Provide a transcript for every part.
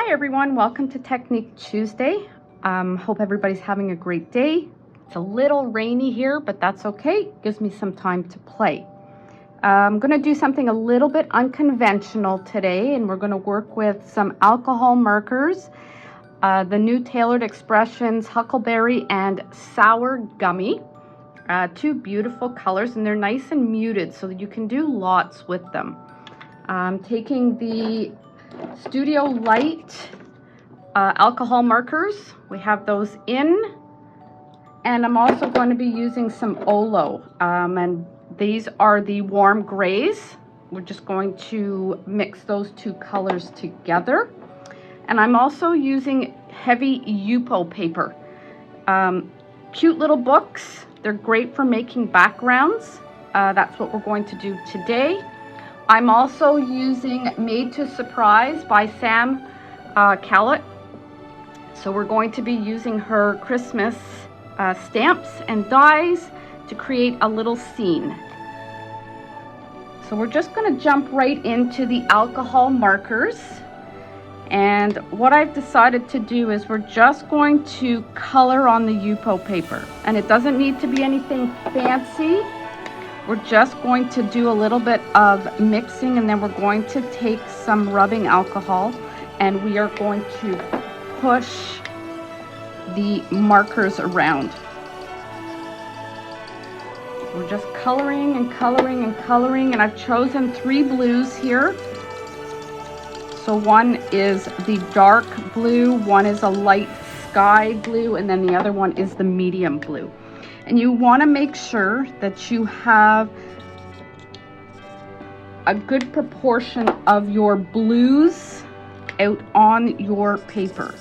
Hi everyone, welcome to Technique Tuesday. Hope everybody's having a great day. It's a little rainy here, but that's okay. Gives me some time to play. I'm going to do something a little bit unconventional today, and we're going to work with some alcohol markers, the new Tailored Expressions Huckleberry and Sour Gummy. Two beautiful colors, and they're nice and muted so that you can do lots with them. I'm taking the Studio Light alcohol markers. We have those in, and I'm also going to be using some Olo, and these are the warm grays. We're just going to mix those two colors together, and I'm also using heavy Yupo paper. Cute little books. They're great for making backgrounds. That's what we're going to do today. I'm also using Made to Surprise by Sam Callett. So we're going to be using her Christmas stamps and dies to create a little scene. So we're just going to jump right into the alcohol markers. And what I've decided to do is we're just going to color on the Yupo paper. And it doesn't need to be anything fancy. We're just going to do a little bit of mixing, and then we're going to take some rubbing alcohol and we are going to push the markers around. We're just coloring and coloring and coloring, and I've chosen 3 blues here. So one is the dark blue, one is a light sky blue, and then the other one is the medium blue. And you want to make sure that you have a good proportion of your blues out on your paper.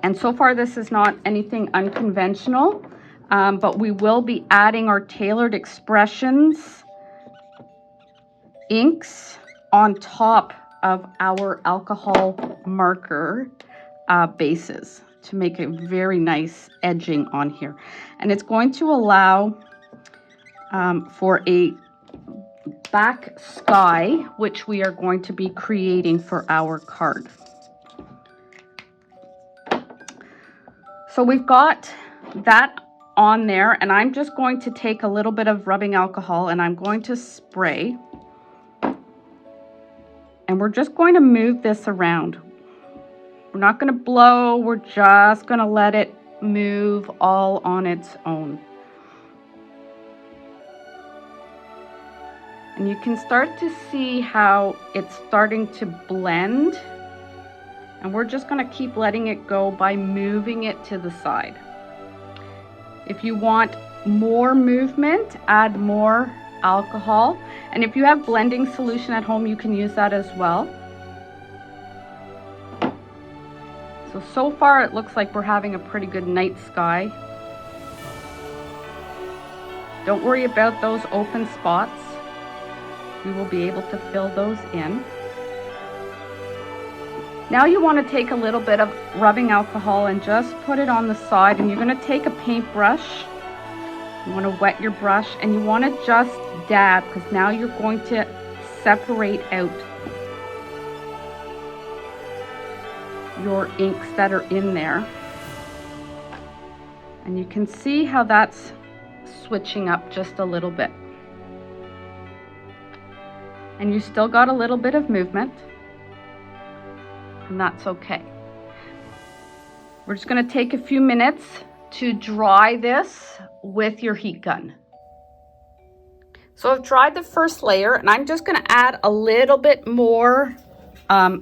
And so far this is not anything unconventional, but we will be adding our Tailored Expressions inks on top of our alcohol marker bases to make a very nice edging on here. And it's going to allow for a back sky, which we are going to be creating for our card. So we've got that on there, and I'm just going to take a little bit of rubbing alcohol and I'm going to spray. And we're just going to move this around. We're not going to blow, we're just going to let it move all on its own. And you can start to see how it's starting to blend. And we're just going to keep letting it go by moving it to the side. If you want more movement, add more alcohol. And if you have blending solution at home, you can use that as well. So far it looks like we're having a pretty good night sky. Don't worry about those open spots. We will be able to fill those in. Now you want to take a little bit of rubbing alcohol and just put it on the side, and you're going to take a paintbrush. You want to wet your brush and you want to just dab, because now you're going to separate out your inks that are in there. And you can see how that's switching up just a little bit. And you still got a little bit of movement, and that's okay. We're just going to take a few minutes to dry this with your heat gun. So I've dried the first layer, and I'm just going to add a little bit more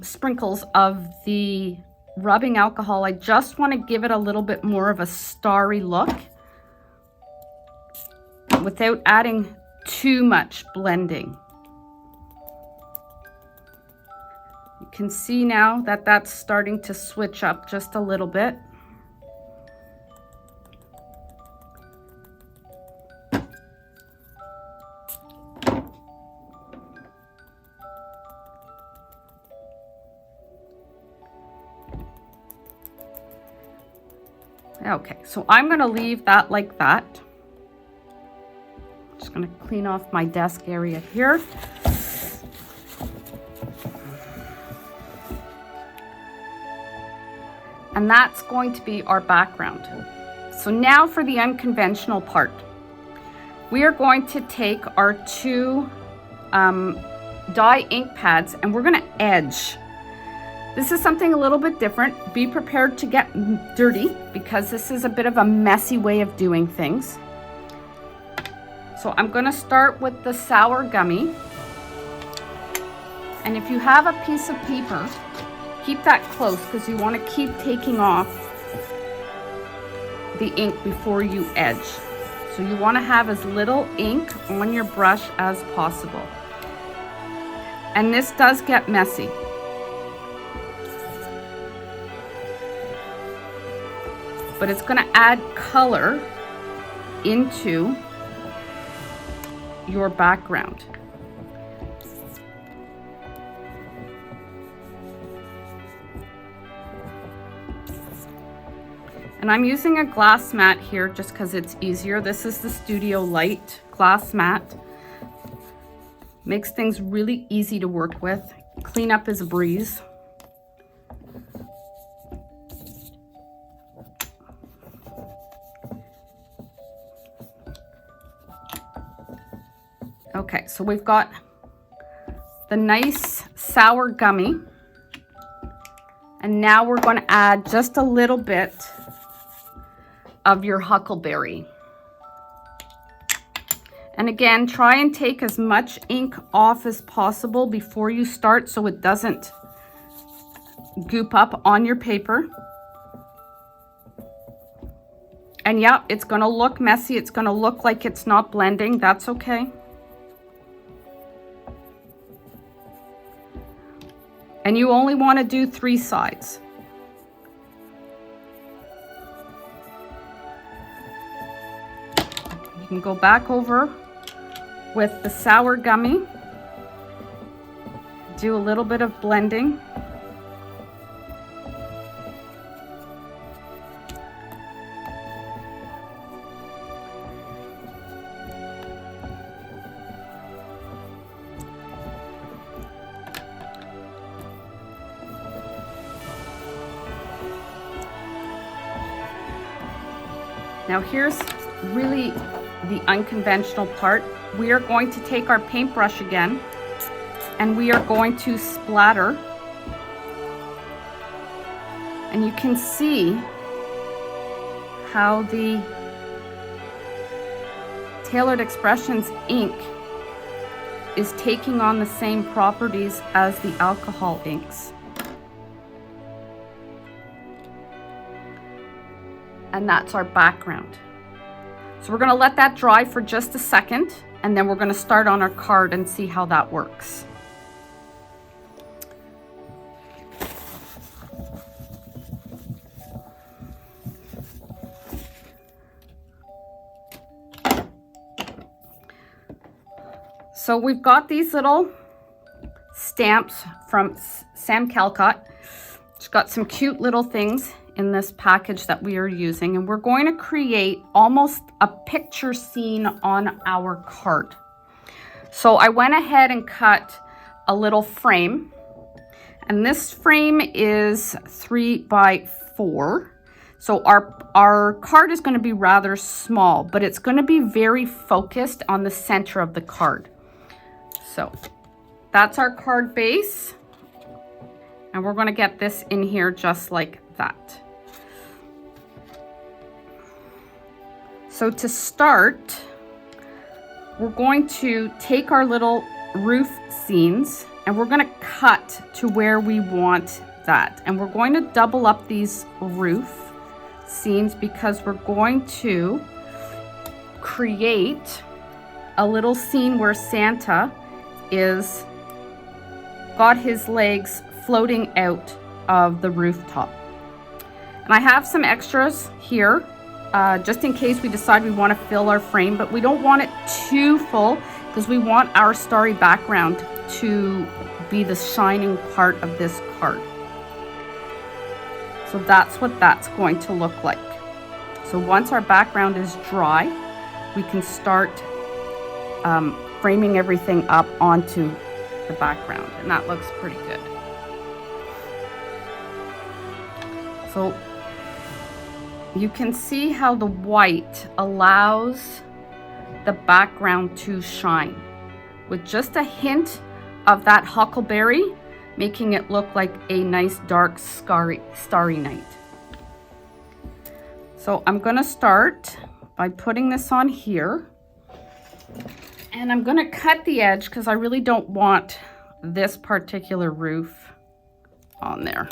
sprinkles of the rubbing alcohol. I just want to give it a little bit more of a starry look without adding too much blending. You can see now that that's starting to switch up just a little bit. Okay, so I'm going to leave that like that. Just going to clean off my desk area here. And that's going to be our background. So now for the unconventional part. We are going to take our two dye ink pads and we're going to edge. This is something a little bit different. Be prepared to get dirty because this is a bit of a messy way of doing things. So I'm going to start with the sour gummy. And if you have a piece of paper, keep that close because you want to keep taking off the ink before you edge. So you want to have as little ink on your brush as possible. And this does get messy. But it's going to add color into your background. And I'm using a glass mat here just because it's easier. This is the Studio Light glass mat. Makes things really easy to work with. Cleanup is a breeze. Okay, so we've got the nice sour gummy. And now we're going to add just a little bit of your huckleberry. And again, try and take as much ink off as possible before you start so it doesn't goop up on your paper. And yeah, it's going to look messy. It's going to look like it's not blending. That's okay. And you only want to do 3 sides. You can go back over with the sour gummy. Do a little bit of blending. Now here's really the unconventional part. We are going to take our paintbrush again and we are going to splatter. And you can see how the Tailored Expressions ink is taking on the same properties as the alcohol inks. And that's our background. So we're going to let that dry for just a second and then we're going to start on our card and see how that works. So we've got these little stamps from Sam Calcott. It's got some cute little things in this package that we are using, and we're going to create almost a picture scene on our card. So I went ahead and cut a little frame, and this frame is 3 by 4. So our card is going to be rather small, but it's going to be very focused on the center of the card. So that's our card base, and we're going to get this in here just like that. So to start, we're going to take our little roof scenes and we're going to cut to where we want that. And we're going to double up these roof scenes because we're going to create a little scene where Santa is got his legs floating out of the rooftop. And I have some extras here just in case we decide we want to fill our frame, but we don't want it too full because we want our starry background to be the shining part of this card. So that's what that's going to look like. So once our background is dry, we can start framing everything up onto the background, and that looks pretty good. So you can see how the white allows the background to shine with just a hint of that huckleberry, making it look like a nice dark starry night. So I'm gonna start by putting this on here, and I'm gonna cut the edge because I really don't want this particular roof on there.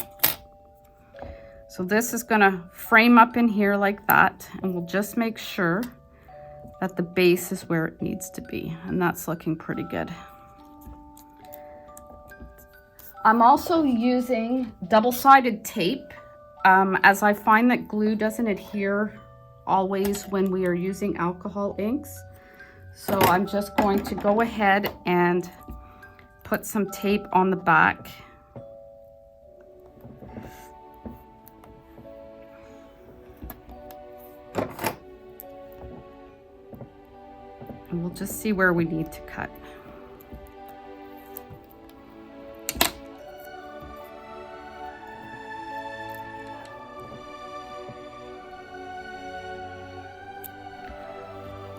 So this is gonna frame up in here like that, and we'll just make sure that the base is where it needs to be, and that's looking pretty good. I'm also using double-sided tape, as I find that glue doesn't adhere always when we are using alcohol inks. So I'm just going to go ahead and put some tape on the back. And we'll just see where we need to cut.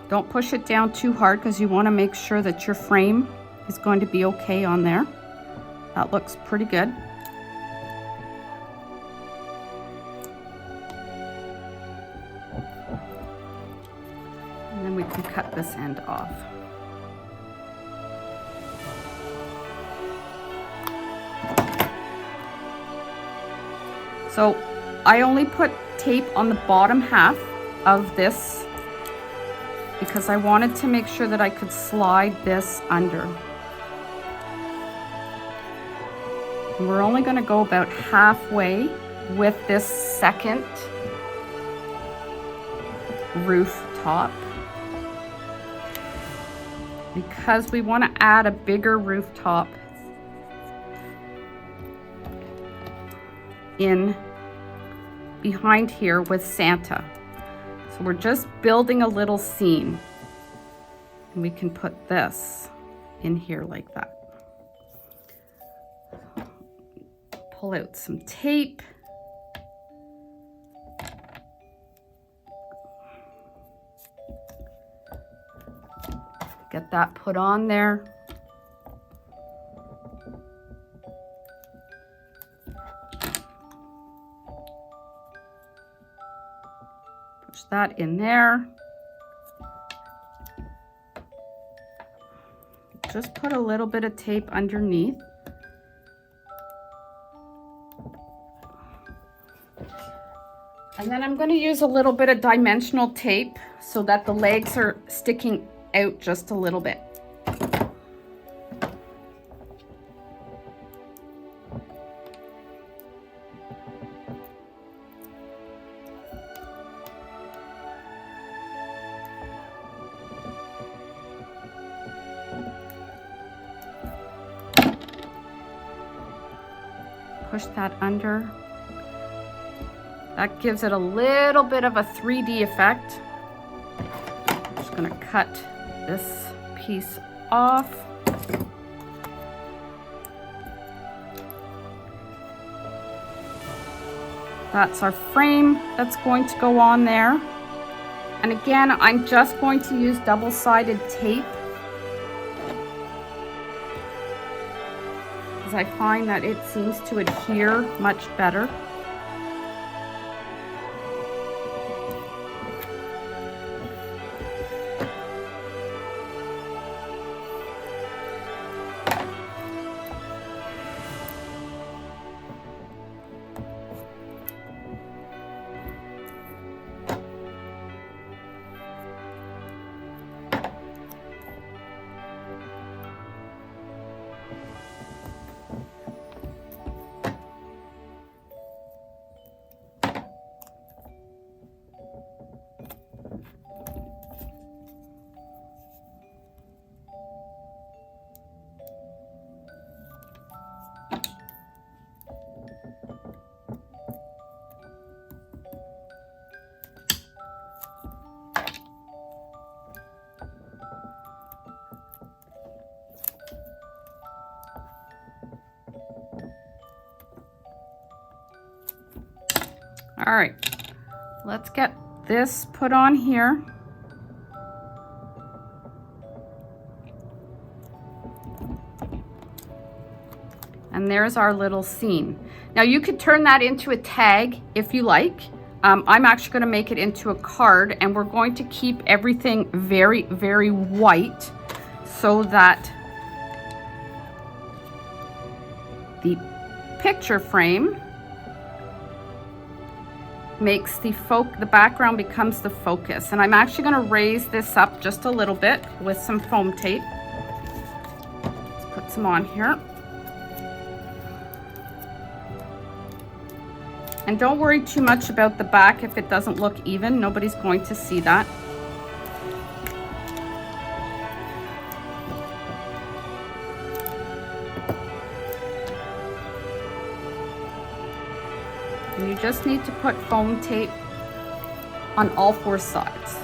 Don't push it down too hard because you want to make sure that your frame is going to be okay on there. That looks pretty good. And then we can cut this end off. So I only put tape on the bottom half of this because I wanted to make sure that I could slide this under. And we're only going to go about halfway with this second roof top because we want to add a bigger rooftop in behind here with Santa. So we're just building a little scene, and we can put this in here like that. Pull out some tape. Get that put on there. Push that in there. Just put a little bit of tape underneath. And then I'm going to use a little bit of dimensional tape so that the legs are sticking out just a little bit. Push that under. That gives it a little bit of a 3D effect. I'm just going to cut this piece off. That's our frame that's going to go on there. And again, I'm just going to use double-sided tape because I find that it seems to adhere much better. All right, Let's get this put on here. And there's our little scene. Now you could turn that into a tag if you like. I'm actually going to make it into a card, and we're going to keep everything very, very white so that the picture frame makes the background becomes the focus. And I'm actually going to raise this up just a little bit with some foam tape. Let's put some on here. And don't worry too much about the back if it doesn't look even. Nobody's going to see that. And you just need to put foam tape on all 4 sides.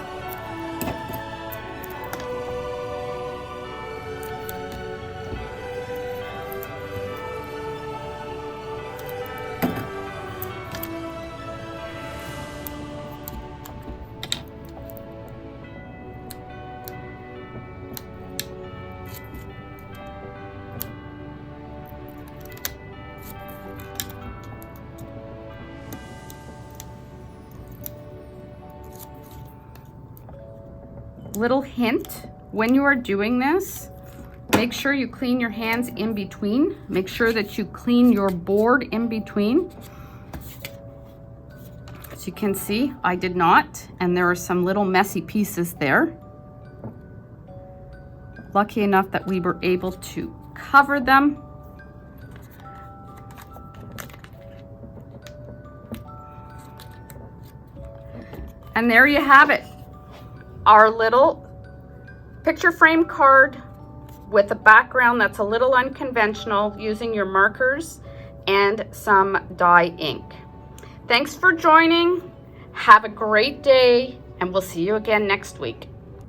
Little hint, when you are doing this, make sure you clean your hands in between. Make sure that you clean your board in between. As you can see, I did not, and there are some little messy pieces there. Lucky enough that we were able to cover them. And there you have it. Our little picture frame card with a background that's a little unconventional, using your markers and some dye ink. Thanks for joining. Have a great day, and we'll see you again next week.